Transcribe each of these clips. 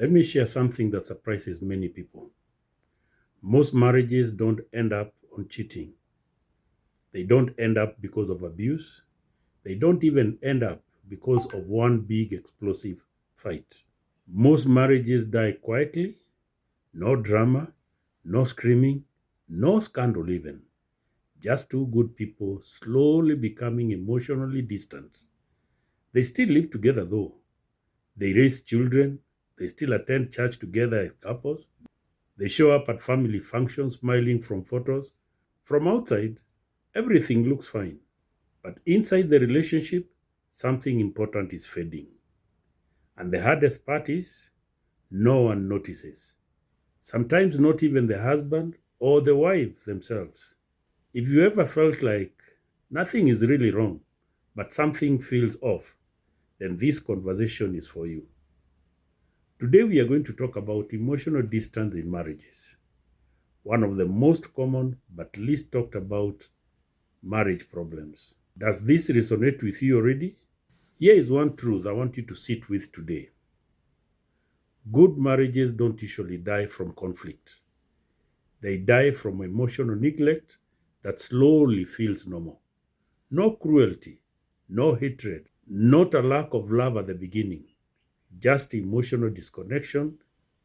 Let me share something that surprises many people. Most marriages don't end up on cheating. They don't end up because of abuse. They don't even end up because of one big explosive fight. Most marriages die quietly, no drama, no screaming, no scandal even. Just two good people slowly becoming emotionally distant. They still live together though. They raise children. They still attend church together as couples. They show up at family functions smiling from photos. From outside, everything looks fine. But inside the relationship, something important is fading. And the hardest part is no one notices. Sometimes not even the husband or the wife themselves. If you ever felt like nothing is really wrong, but something feels off, then this conversation is for you. Today, we are going to talk about emotional distance in marriages, one of the most common but least talked about marriage problems. Does this resonate with you already? Here is one truth I want you to sit with today. Good marriages don't usually die from conflict, they die from emotional neglect that slowly feels normal. No cruelty, no hatred, not a lack of love at the beginning, just emotional disconnection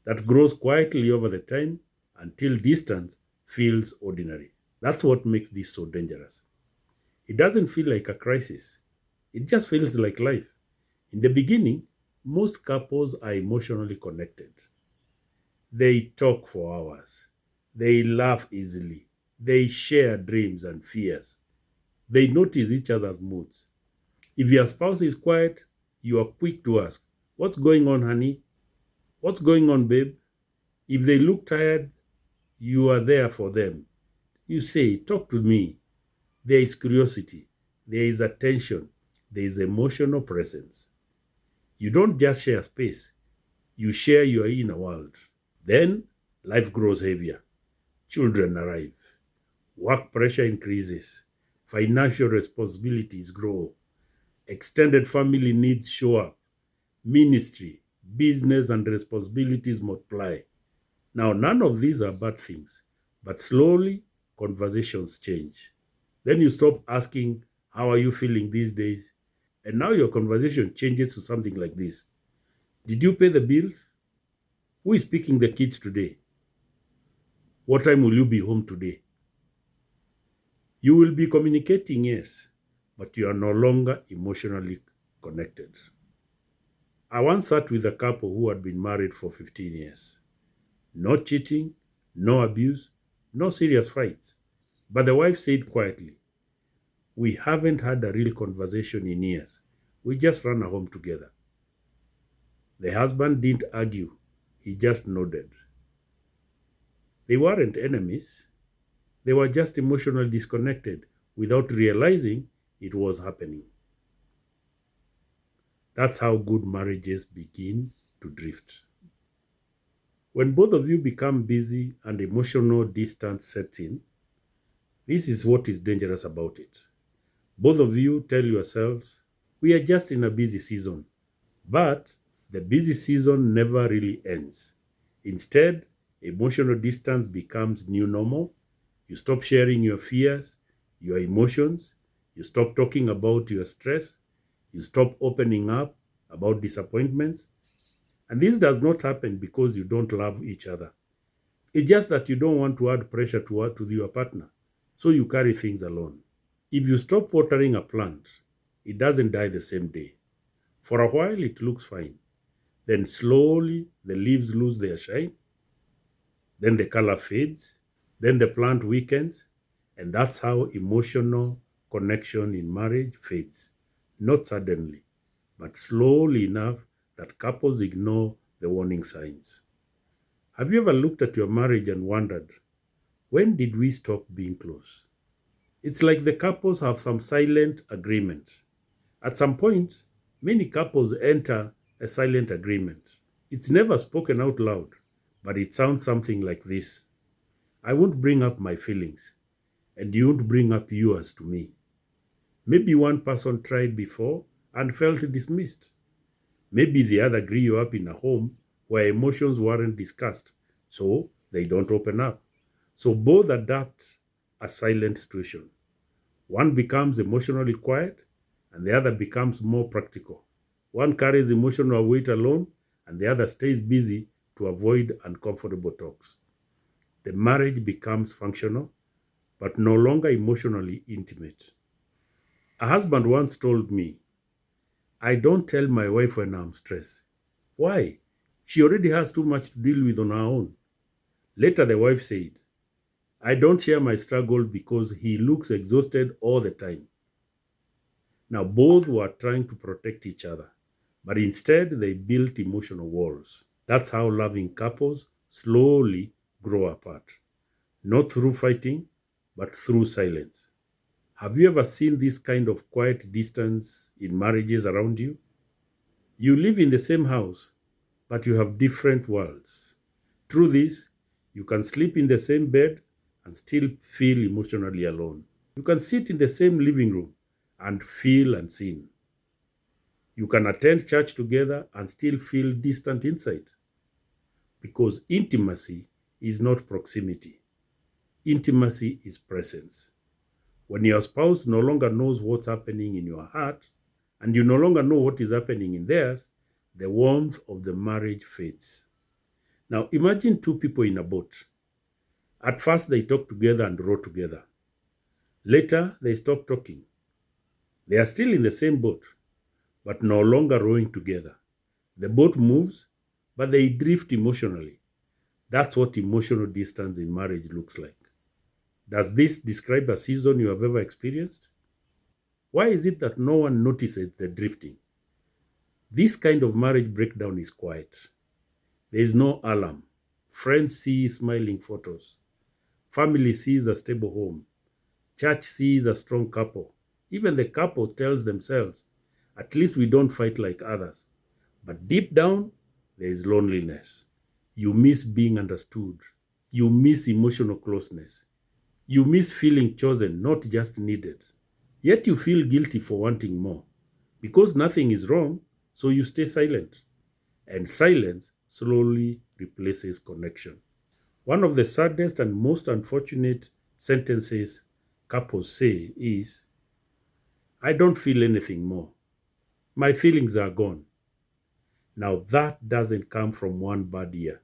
that grows quietly over the time until distance feels ordinary. That's what makes this so dangerous. It doesn't feel like a crisis, it just feels like life. In the beginning, most couples are emotionally connected. They talk for hours, they laugh easily, they share dreams and fears, they notice each other's moods. If your spouse is quiet, you are quick to ask, "What's going on, honey? What's going on, babe?" If they look tired, you are there for them. You say, "Talk to me." There is curiosity, there is attention, there is emotional presence. You don't just share space, you share your inner world. Then life grows heavier. Children arrive, work pressure increases, financial responsibilities grow, extended family needs show up, ministry, business, and responsibilities multiply. Now, none of these are bad things, but slowly conversations change. Then you stop asking, "How are you feeling these days?" And now your conversation changes to something like this: "Did you pay the bills? Who is picking the kids today? What time will you be home today?" You will be communicating, yes, but you are no longer emotionally connected. I once sat with a couple who had been married for 15 years. No cheating, no abuse, no serious fights. But the wife said quietly, "We haven't had a real conversation in years. We just ran a home together." The husband didn't argue, he just nodded. They weren't enemies, they were just emotionally disconnected without realizing it was happening. That's how good marriages begin to drift. When both of you become busy and emotional distance sets in, this is what is dangerous about it. Both of you tell yourselves, "We are just in a busy season." But the busy season never really ends. Instead, emotional distance becomes new normal. You stop sharing your fears, your emotions. You stop talking about your stress. You stop opening up about disappointments. And this does not happen because you don't love each other. It's just that you don't want to add pressure to your partner. So you carry things alone. If you stop watering a plant, it doesn't die the same day. For a while, it looks fine. Then slowly, the leaves lose their shine. Then the color fades. Then the plant weakens. And that's how emotional connection in marriage fades. Not suddenly, but slowly enough that couples ignore the warning signs. Have you ever looked at your marriage and wondered, when did we stop being close? It's like the couples have some silent agreement. At some point, many couples enter a silent agreement. It's never spoken out loud, but it sounds something like this: "I won't bring up my feelings, and you won't bring up yours to me." Maybe one person tried before and felt dismissed. Maybe the other grew up in a home where emotions weren't discussed, so they don't open up. So both adapt a silent situation. One becomes emotionally quiet, and the other becomes more practical. One carries emotional weight alone, and the other stays busy to avoid uncomfortable talks. The marriage becomes functional, but no longer emotionally intimate. A husband once told me, I don't tell my wife when I'm stressed. Why? She already has too much to deal with on her own. Later, the wife said, I don't share my struggle because he looks exhausted all the time. Now, both were trying to protect each other, but instead they built emotional walls. That's how loving couples slowly grow apart, not through fighting, but through silence. Have you ever seen this kind of quiet distance in marriages around you? You live in the same house, but you have different worlds. Through this, you can sleep in the same bed and still feel emotionally alone. You can sit in the same living room and feel unseen. You can attend church together and still feel distant inside. Because intimacy is not proximity, intimacy is presence. When your spouse no longer knows what's happening in your heart and you no longer know what is happening in theirs, the warmth of the marriage fades. Now, imagine two people in a boat. At first, they talk together and row together. Later, they stop talking. They are still in the same boat, but no longer rowing together. The boat moves, but they drift emotionally. That's what emotional distance in marriage looks like. Does this describe a season you have ever experienced? Why is it that no one notices the drifting? This kind of marriage breakdown is quiet. There is no alarm. Friends see smiling photos. Family sees a stable home. Church sees a strong couple. Even the couple tells themselves, at least we don't fight like others. But deep down, there is loneliness. You miss being understood. You miss emotional closeness. You miss feeling chosen, not just needed. Yet you feel guilty for wanting more. Because nothing is wrong, so you stay silent. And silence slowly replaces connection. One of the saddest and most unfortunate sentences couples say is, I don't feel anything more. My feelings are gone. Now, that doesn't come from one bad year.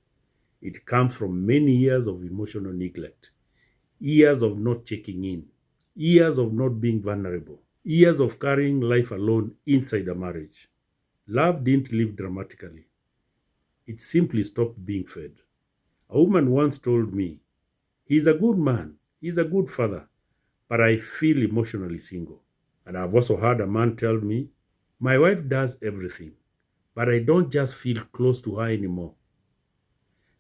It comes from many years of emotional neglect, years of not checking in, years of not being vulnerable, years of carrying life alone inside a marriage. Love didn't live dramatically, it simply stopped being fed. A woman once told me, he's a good man, he's a good father, but I feel emotionally single. And I've also heard a man tell me, my wife does everything, but I don't just feel close to her anymore.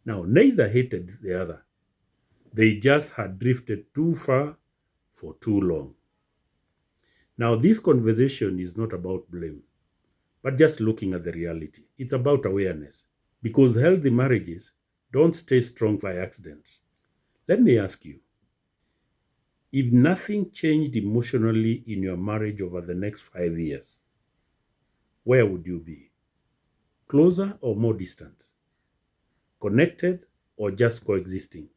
Now, neither hated the other. They just had drifted too far for too long. Now, this conversation is not about blame, but just looking at the reality. It's about awareness. Because healthy marriages don't stay strong by accident. Let me ask you, if nothing changed emotionally in your marriage over the next 5 years, where would you be? Closer or more distant? Connected or just coexisting?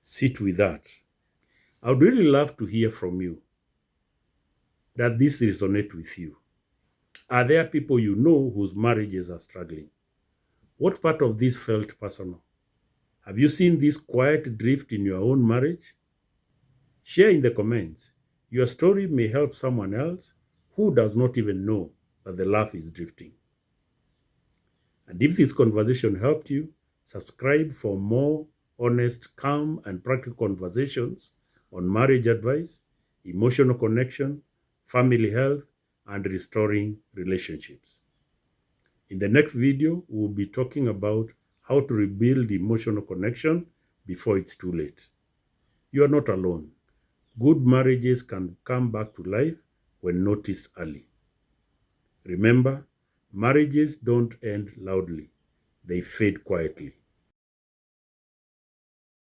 Sit with that. I would really love to hear from you that this resonates with you. Are there people you know whose marriages are struggling? What part of this felt personal? Have you seen this quiet drift in your own marriage? Share in the comments. Your story may help someone else who does not even know that the love is drifting. And if this conversation helped you, subscribe for more honest, calm, and practical conversations on marriage advice, emotional connection, family health, and restoring relationships. In the next video, we'll be talking about how to rebuild emotional connection before it's too late. You are not alone. Good marriages can come back to life when noticed early. Remember, marriages don't end loudly, they fade quietly.